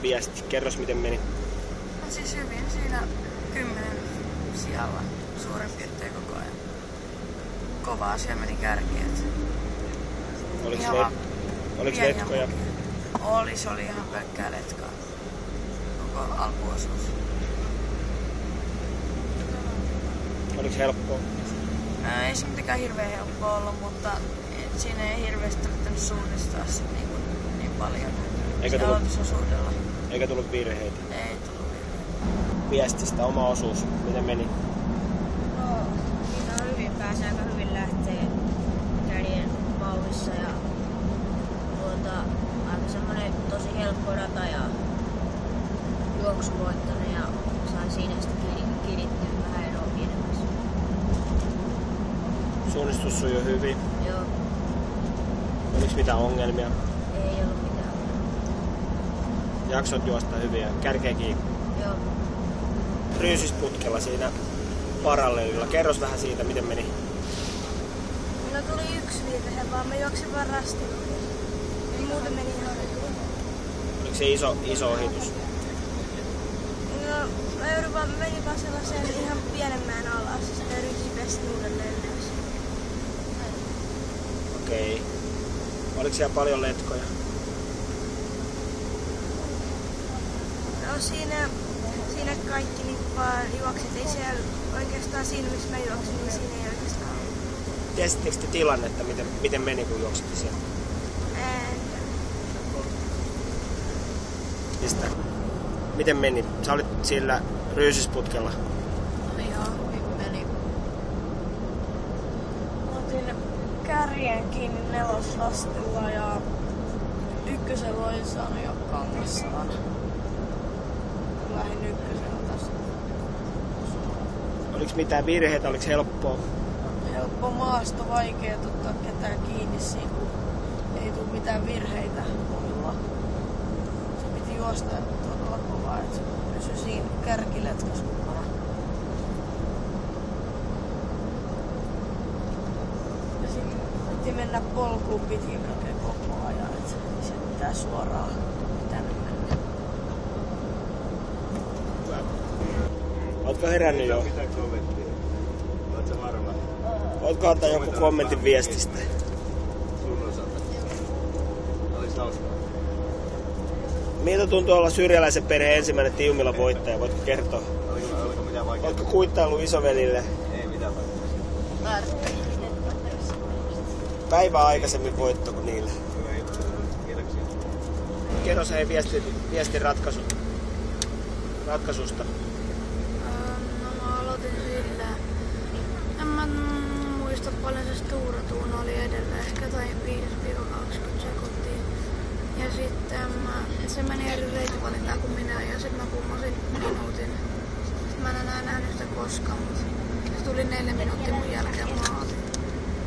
viesti. Kerros miten meni. No siis hyvin siinä 10 sijalla suurin piirtein koko ajan. Kova asia meni kärkeen. Oliko letkoja? Se oli ihan pelkkää letkaa. Koko alkuosuus. Oliko helppoa? Ei se mitenkään hirveän helppoa ollut, mutta siinä ei hirveästi yrittänyt suunnistaa niin paljon. Aloitusosuudella. Eikä tullut virheitä? Ei tullut virheitä. Viestistä oma osuus, miten meni? No, siinä on hyvin, pääsi aika hyvin lähtee kädien vauhdissa ja aika semmonen tosi helppo rata ja juoksuvoittoinen ja sain siinä sitten kirittyä vähän eroa pienemmässä. Suunnistus sujui hyvin? Joo. Oliko mitään ongelmia? Ei ollut mitään. Jaksot juosta hyvin ja kärkeä kiinni? Joo. Ryysisputkella siinä parallelilla. Kerros vähän siitä, miten meni. No tuli yksi virhe, vaan mä juoksin vaan rastilla. Muuten meni ihan hyvin. Oliko se iso ohitus? No, mä menin vaan sellaiseen ihan pienemmään alas, ja sitten yritin päästä uudelleen ylös. Okei. Oliko siellä paljon letkoja? No siinä kaikki niin vaan juokset, ei siellä oikeastaan siinä missä mä juoksin, niin siinä ei oikeastaan ollut. Tiesittekö te tilannetta, miten meni kun juoksitte siellä? Mistä? Miten meni? Sä olit sillä ryysisputkella. No ihan hyvin meni. Otin kärjen kiinni neloslastilla ja ykkösellä olin saanut jo Kangassalan. Lähdin ykkösellä tästä. Oliko mitään virheitä? Oliko helppoa? Helppo maasto, vaikea ottaa ketään kiinni siinä, kun ei tule mitään virheitä muilla. Se piti juosta todella kovaa, että se pysyi siinä kärkiletkossa mukana. Ja sitten piti mennä polkuun pitkin melkein koko ajan, että se pitää suoraan tänne mennä. Ootko herännyt jo? Mitä kommenttia? Oletko varma? Voitko antaa joku kommentin viestistä? Sun osalta. Olis hauskaa. Miltä tuntuu olla syrjäläisen perheen ensimmäinen Tiumilla voittaja? Voitko kertoa? Oliko mitään vaikeaa? Ootko kuittaillut isovelille? Ei mitään vaikeaa. Päivää aikaisemmin voitto kuin niillä. Hyvä juttu. Kiitoksia. Kerros hei viestin ratkaisusta. No mä aloitin sillä. En mä muista paljon se Sturatuun oli edellä, ehkä jotain 5-20 sekuntia. Ja sitten se meni eri reitivalintaan kuin minä ja sitten mä kummosin minuutin. Sitten mä en enää nähnyt sitä koskaan, mutta se tuli 4 minuuttia mun jälkeen maaliin.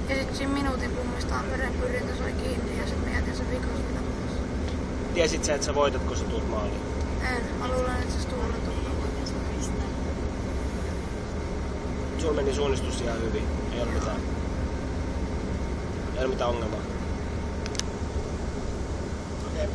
Ja sitten siinä minuutin pummistaan perenpyrjintä sai kiinni ja sitten mä jätin sen vikasvina pois. Tiesit sä, että sä voitat, kun sä tuut maaliin? En, mä luulen, että se Sturatuun voittaa. Sulla meni suunnistus ihan hyvin. Ei ole mitään ongelmaa. Okei.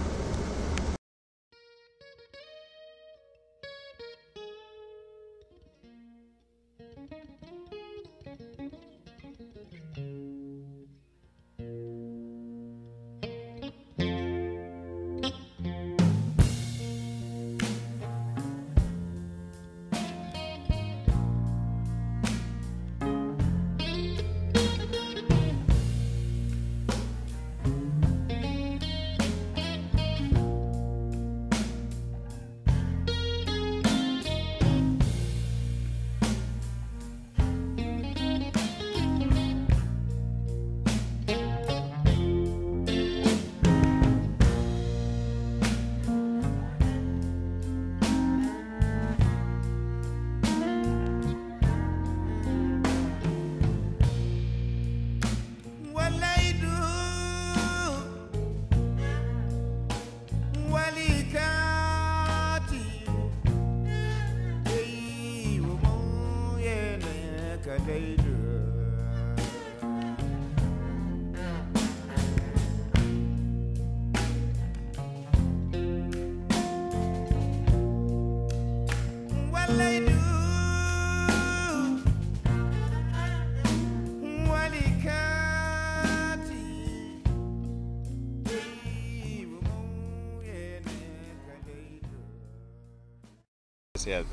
Sieltä.